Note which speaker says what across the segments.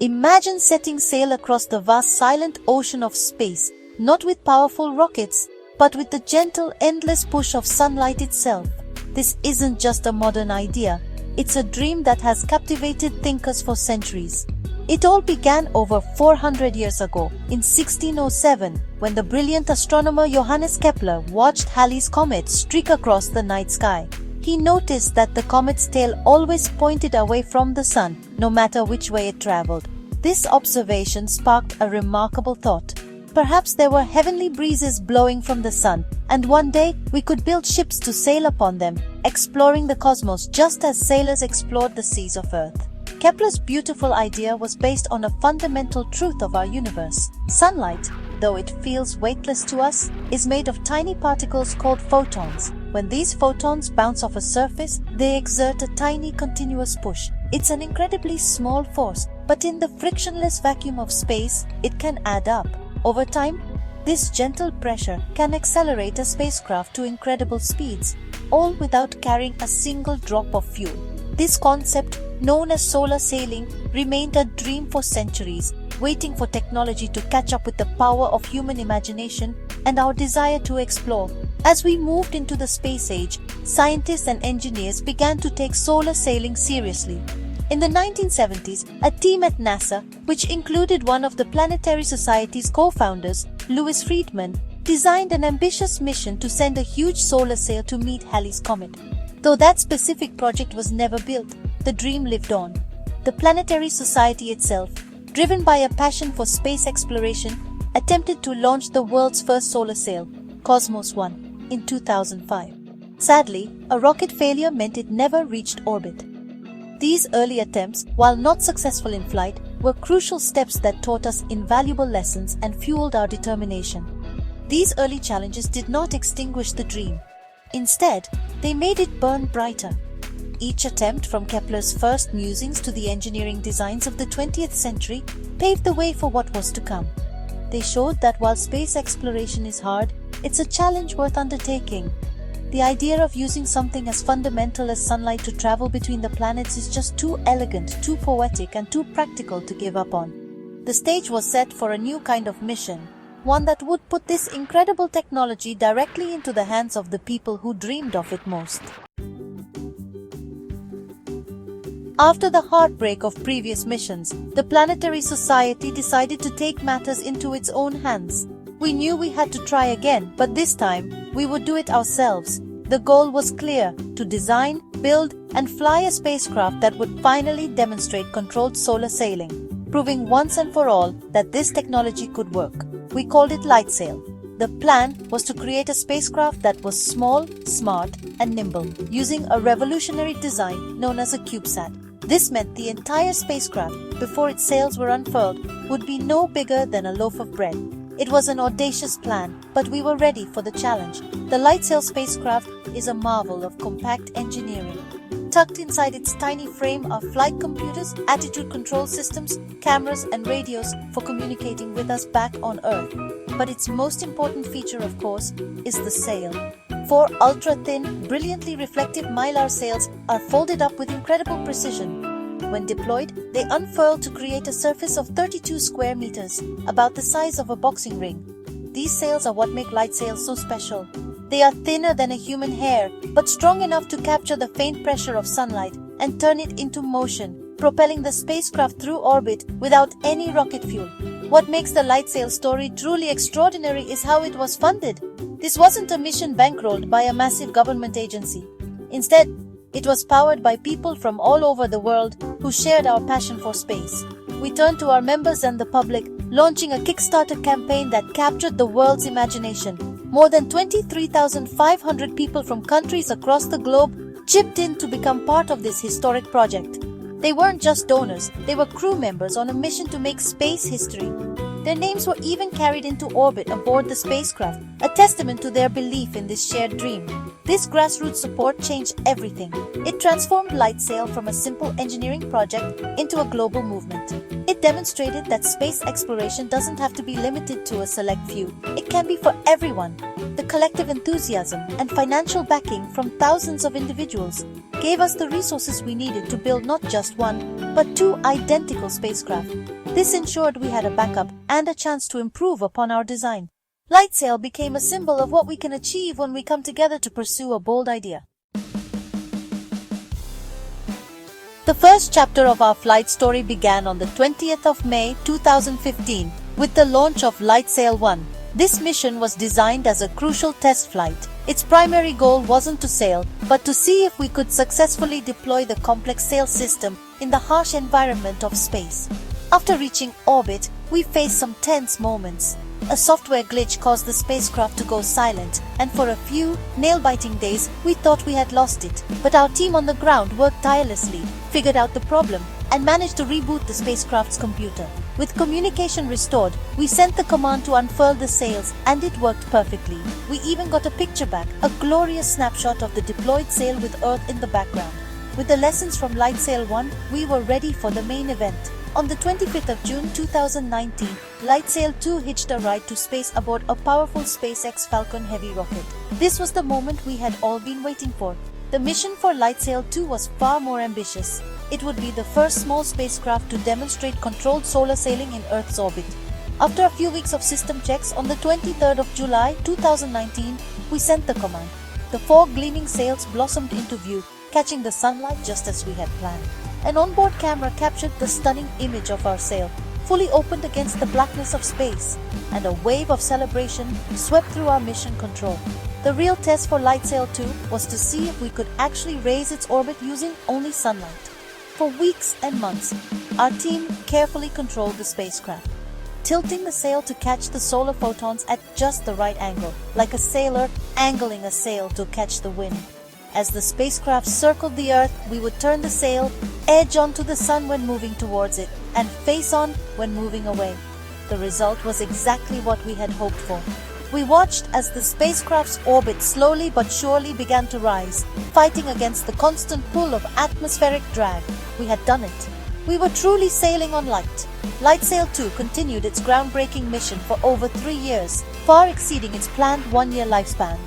Speaker 1: Imagine setting sail across the vast silent ocean of space, not with powerful rockets, but with the gentle, endless push of sunlight itself. This isn't just a modern idea, it's a dream that has captivated thinkers for centuries. It all began over 400 years ago, in 1607, when the brilliant astronomer Johannes Kepler watched Halley's comet streak across the night sky. He noticed that the comet's tail always pointed away from the sun, no matter which way it traveled. This observation sparked a remarkable thought. Perhaps there were heavenly breezes blowing from the sun, and one day we could build ships to sail upon them, exploring the cosmos just as sailors explored the seas of Earth. Kepler's beautiful idea was based on a fundamental truth of our universe. Sunlight, though it feels weightless to us, is made of tiny particles called photons. When these photons bounce off a surface, they exert a tiny continuous push. It's an incredibly small force, but in the frictionless vacuum of space, it can add up. Over time, this gentle pressure can accelerate a spacecraft to incredible speeds, all without carrying a single drop of fuel. This concept, known as solar sailing, remained a dream for centuries, waiting for technology to catch up with the power of human imagination and our desire to explore. As we moved into the space age, scientists and engineers began to take solar sailing seriously. In the 1970s, a team at NASA, which included one of the Planetary Society's co-founders, Louis Friedman, designed an ambitious mission to send a huge solar sail to meet Halley's comet. Though that specific project was never built, the dream lived on. The Planetary Society itself, driven by a passion for space exploration, attempted to launch the world's first solar sail, Cosmos 1, in 2005. Sadly, a rocket failure meant it never reached orbit. These early attempts, while not successful in flight, were crucial steps that taught us invaluable lessons and fueled our determination. These early challenges did not extinguish the dream. Instead, they made it burn brighter. Each attempt, from Kepler's first musings to the engineering designs of the 20th century, paved the way for what was to come. They showed that while space exploration is hard, it's a challenge worth undertaking. The idea of using something as fundamental as sunlight to travel between the planets is just too elegant, too poetic, and too practical to give up on. The stage was set for a new kind of mission, one that would put this incredible technology directly into the hands of the people who dreamed of it most. After the heartbreak of previous missions, the Planetary Society decided to take matters into its own hands. We knew we had to try again, but this time, we would do it ourselves. The goal was clear: to design, build, and fly a spacecraft that would finally demonstrate controlled solar sailing, proving once and for all that this technology could work. We called it LightSail. The plan was to create a spacecraft that was small, smart, and nimble, using a revolutionary design known as a CubeSat. This meant the entire spacecraft, before its sails were unfurled, would be no bigger than a loaf of bread. It was an audacious plan, but we were ready for the challenge. The LightSail spacecraft is a marvel of compact engineering. Tucked inside its tiny frame are flight computers, attitude control systems, cameras, and radios for communicating with us back on Earth. But its most important feature, of course, is the sail. 4 ultra-thin, brilliantly reflective mylar sails are folded up with incredible precision. When deployed, they unfurl to create a surface of 32 square meters, about the size of a boxing ring. These sails are what make LightSail so special. They are thinner than a human hair, but strong enough to capture the faint pressure of sunlight and turn it into motion, propelling the spacecraft through orbit without any rocket fuel. What makes the LightSail story truly extraordinary is how it was funded. This wasn't a mission bankrolled by a massive government agency. Instead, it was powered by people from all over the world who shared our passion for space. We turned to our members and the public, launching a Kickstarter campaign that captured the world's imagination. More than 23,500 people from countries across the globe chipped in to become part of this historic project. They weren't just donors, they were crew members on a mission to make space history. Their names were even carried into orbit aboard the spacecraft, a testament to their belief in this shared dream. This grassroots support changed everything. It transformed LightSail from a simple engineering project into a global movement. It demonstrated that space exploration doesn't have to be limited to a select few. It can be for everyone. The collective enthusiasm and financial backing from thousands of individuals gave us the resources we needed to build not just one, but two identical spacecraft. This ensured we had a backup and a chance to improve upon our design. LightSail became a symbol of what we can achieve when we come together to pursue a bold idea. The first chapter of our flight story began on the 20th of May 2015 with the launch of LightSail 1. This mission was designed as a crucial test flight. Its primary goal wasn't to sail, but to see if we could successfully deploy the complex sail system in the harsh environment of space. After reaching orbit, we faced some tense moments. A software glitch caused the spacecraft to go silent, and for a few nail-biting days, we thought we had lost it. But our team on the ground worked tirelessly, figured out the problem, and managed to reboot the spacecraft's computer. With communication restored, we sent the command to unfurl the sails, and it worked perfectly. We even got a picture back, a glorious snapshot of the deployed sail with Earth in the background. With the lessons from LightSail 1, we were ready for the main event. On the 25th of June 2019, LightSail 2 hitched a ride to space aboard a powerful SpaceX Falcon Heavy rocket. This was the moment we had all been waiting for. The mission for LightSail 2 was far more ambitious. It would be the first small spacecraft to demonstrate controlled solar sailing in Earth's orbit. After a few weeks of system checks, on the 23rd of July 2019, we sent the command. The four gleaming sails blossomed into view, catching the sunlight just as we had planned. An onboard camera captured the stunning image of our sail, fully opened against the blackness of space, and a wave of celebration swept through our mission control. The real test for LightSail 2 was to see if we could actually raise its orbit using only sunlight. For weeks and months, our team carefully controlled the spacecraft, tilting the sail to catch the solar photons at just the right angle, like a sailor angling a sail to catch the wind. As the spacecraft circled the Earth, we would turn the sail, edge onto the sun when moving towards it, and face on when moving away. The result was exactly what we had hoped for. We watched as the spacecraft's orbit slowly but surely began to rise, fighting against the constant pull of atmospheric drag. We had done it. We were truly sailing on light. LightSail 2 continued its groundbreaking mission for over 3 years, far exceeding its planned one-year lifespan.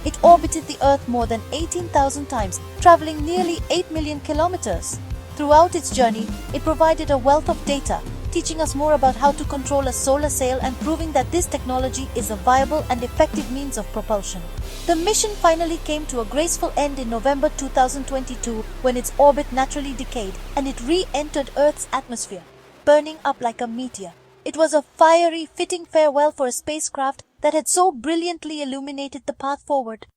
Speaker 1: It orbited the Earth more than 18,000 times, traveling nearly 8 million kilometers. Throughout its journey, it provided a wealth of data, teaching us more about how to control a solar sail and proving that this technology is a viable and effective means of propulsion. The mission finally came to a graceful end in November 2022 when its orbit naturally decayed and it re-entered Earth's atmosphere, burning up like a meteor. It was a fiery, fitting farewell for a spacecraft that had so brilliantly illuminated the path forward.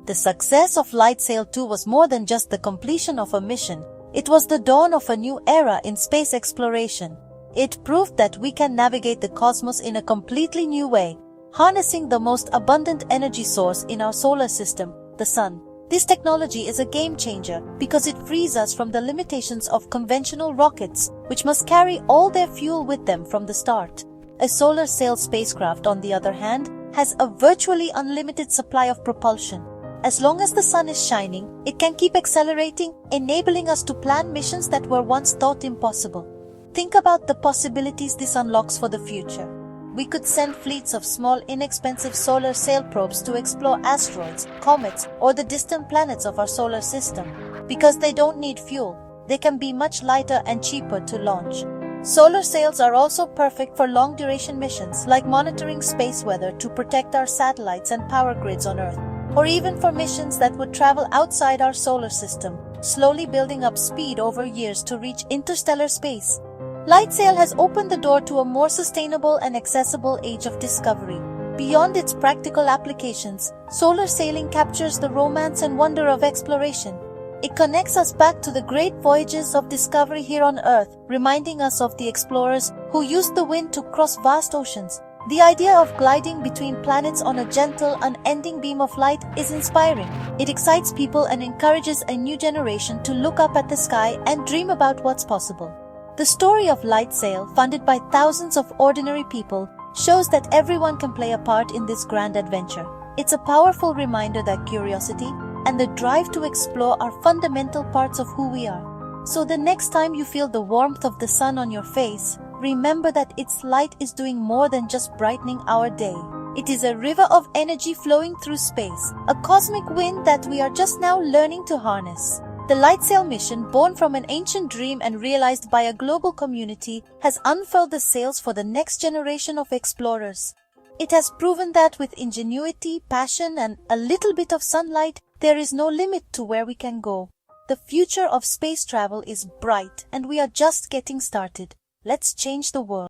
Speaker 1: The success of LightSail 2 was more than just the completion of a mission. It was the dawn of a new era in space exploration. It proved that we can navigate the cosmos in a completely new way, harnessing the most abundant energy source in our solar system, the sun. This technology is a game changer because it frees us from the limitations of conventional rockets, which must carry all their fuel with them from the start. A solar sail spacecraft, on the other hand, has a virtually unlimited supply of propulsion. As long as the sun is shining, it can keep accelerating, enabling us to plan missions that were once thought impossible. Think about the possibilities this unlocks for the future. We could send fleets of small, inexpensive solar sail probes to explore asteroids, comets, or the distant planets of our solar system. Because they don't need fuel, they can be much lighter and cheaper to launch. Solar sails are also perfect for long-duration missions like monitoring space weather to protect our satellites and power grids on Earth, or even for missions that would travel outside our solar system, slowly building up speed over years to reach interstellar space. LightSail has opened the door to a more sustainable and accessible age of discovery. Beyond its practical applications, solar sailing captures the romance and wonder of exploration. It connects us back to the great voyages of discovery here on Earth, reminding us of the explorers who used the wind to cross vast oceans. The idea of gliding between planets on a gentle, unending beam of light is inspiring. It excites people and encourages a new generation to look up at the sky and dream about what's possible. The story of LightSail, funded by thousands of ordinary people, shows that everyone can play a part in this grand adventure. It's a powerful reminder that curiosity and the drive to explore are fundamental parts of who we are. So the next time you feel the warmth of the sun on your face, remember that its light is doing more than just brightening our day. It is a river of energy flowing through space, a cosmic wind that we are just now learning to harness. The LightSail mission, born from an ancient dream and realized by a global community, has unfurled the sails for the next generation of explorers. It has proven that with ingenuity, passion, and a little bit of sunlight, there is no limit to where we can go. The future of space travel is bright, and we are just getting started. Let's change the world.